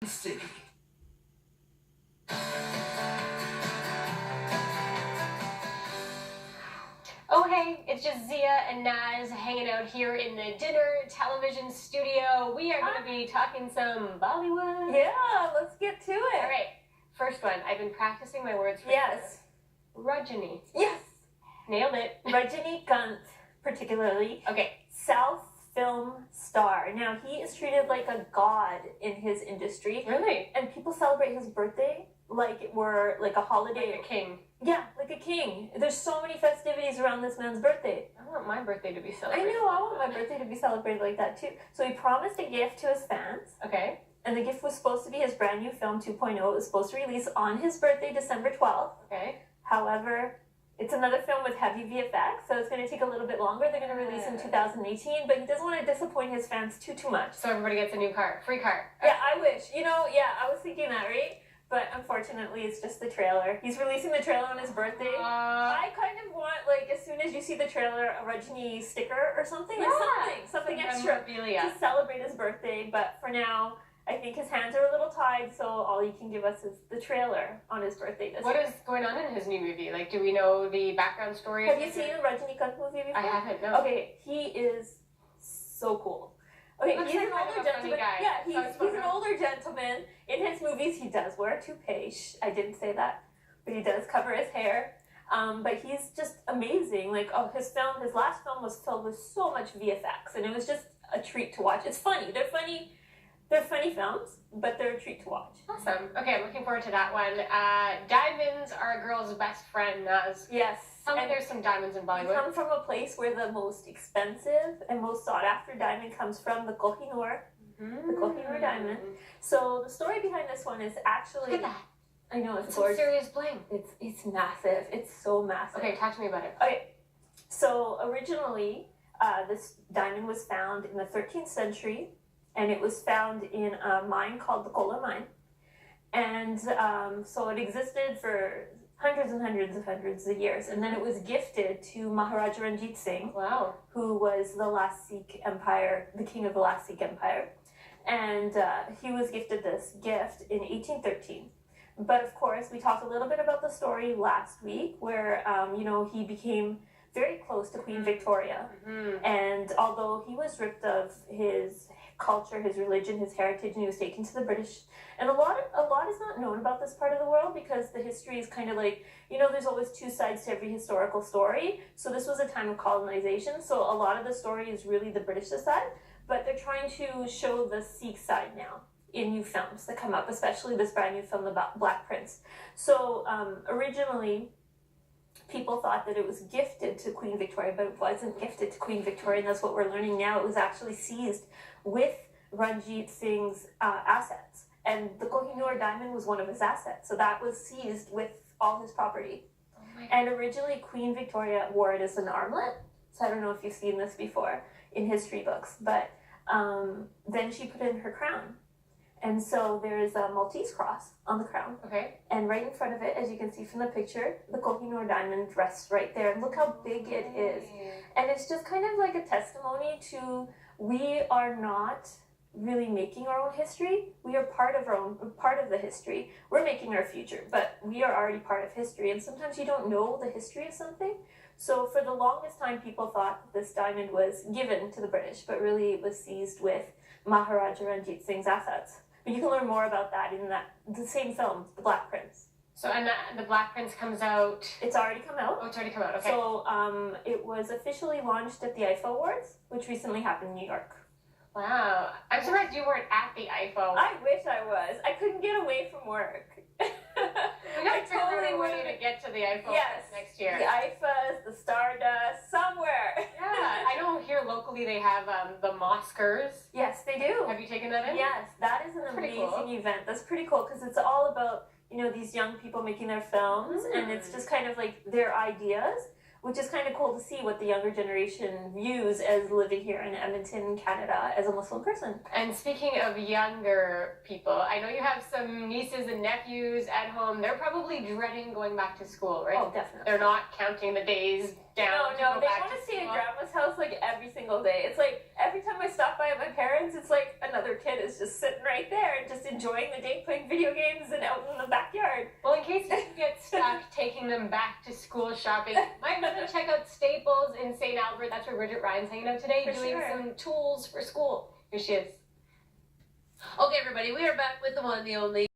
City. Oh hey, it's just Zia and Naz hanging out here in the dinner television studio. We are going to be talking some Bollywood. Yeah, let's get to it. All right, first one. I've been practicing my words for Yes. Rajani. Yes. Nailed it. Rajinikanth, particularly. Okay. South film star. Now, he is treated like a god in his industry. Really? And people celebrate his birthday like it were like a holiday. Like a king. Yeah, like a king. There's so many festivities around this man's birthday. I want my birthday to be I celebrated. know, I want my birthday to be celebrated like that too. So he promised a gift to his fans. Okay. And the gift was supposed to be his brand new film 2.0. It was supposed to release on his birthday, December 12th. Okay. However, it's another film with heavy VFX, so it's going to take a little bit longer. They're going to release in 2018, but he doesn't want to disappoint his fans too much. So everybody gets a new car. Free car. Yeah, I wish. I was thinking that, right? But unfortunately, it's just the trailer. He's releasing the trailer on his birthday. I kind of want, like, as soon as you see the trailer, a Rajini sticker or something. Yeah, Like something extra memorabilia. to celebrate his birthday. But for now, I think his hands are a little tied, so all he can give us is the trailer on his birthday this What year. is going on in his new movie? Like, do we know the background story? Have you seen a Rajinikanth movie before? I haven't, no. Okay, he is so cool. Okay, Looks he's like an kind of older a funny gentleman. guy. Yeah, So it's he's an older gentleman. In his movies, he does wear a toupee. I didn't say that, but he does cover his hair. But he's just amazing. Like, his last film was filled with so much VFX, and it was just a treat to watch. It's funny. They're funny films, but they're a treat to watch. Awesome. Okay, I'm looking forward to that one. Diamonds are a girl's best friend, Naz. Yes. Tell me there's some diamonds in We Bollywood. come from a place where the most expensive and most sought-after diamond comes from, the Kohinoor. The Kohinoor diamond. So the story behind this one is actually... Look at that. I know, it's Some gorgeous. serious bling. It's massive. It's so massive. Okay, talk to me about it. Okay. So originally, this diamond was found in the 13th century, and it was found in a mine called the Kolar Mine. And so it existed for hundreds of years, and then it was gifted to Maharaja Ranjit Singh, Wow. who was the king of the last Sikh Empire. And he was gifted this gift in 1813. But of course, we talked a little bit about the story last week where, he became very close to Queen Victoria. Mm-hmm. And although he was ripped of his culture, his religion, his heritage, and he was taken to the British. And a lot is not known about this part of the world because the history is kind of like, there's always two sides to every historical story. So this was a time of colonization. So a lot of the story is really the British side, but they're trying to show the Sikh side now in new films that come up, especially this brand new film, The Black Prince. So originally, people thought that it was gifted to Queen Victoria, but it wasn't gifted to Queen Victoria, and that's what we're learning now. It was actually seized with Ranjit Singh's assets, and the Kohinoor diamond was one of his assets, so that was seized with all his property. Oh my God. And originally, Queen Victoria wore it as an armlet, so I don't know if you've seen this before in history books, but then she put it in her crown. And so there's a Maltese cross on the crown. Okay. And right in front of it, as you can see from the picture, the Kohinoor diamond rests right there. And look how big it is. And it's just kind of like a testimony to we are not really making our own history. We are part of the history. We're making our future, but we are already part of history. And sometimes you don't know the history of something. So for the longest time, people thought this diamond was given to the British, but really it was seized with Maharaja Ranjit Singh's assets. But you can learn more about that in the same film, The Black Prince. So, and the Black Prince comes out... It's already come out. Oh, it's already come out, okay. So, it was officially launched at the IFA Awards, which recently happened in New York. Wow. I'm surprised you weren't at the IFO. I wish I was. I couldn't get away from work. We got to figure out a way to get to the IFO next year. The IFAs, the Stardust, somewhere. Yeah, I know here locally they have the Moskers. Yes, they do. Have you taken that in? Yes, that is an amazing event. That's pretty cool because it's all about, these young people making their films and it's just kind of like their ideas. which is kind of cool to see what the younger generation views as living here in Edmonton, Canada, as a Muslim person. And speaking of younger people, I know you have some nieces and nephews at home. They're probably dreading going back to school, right? Oh, definitely. They're not counting the days down. No, they want to stay at grandma's house like every single day. It's like every time I stop by at my parents, it's like another kid is just sitting right there and just enjoying the day, playing video games and out in the backyard. Well, in case you get stuck taking them back to school shopping, might want to check out Staples in St. Albert. That's where Bridget Ryan's hanging out today, doing some tools for school. Here she is. Okay, everybody, we are back with the one, the only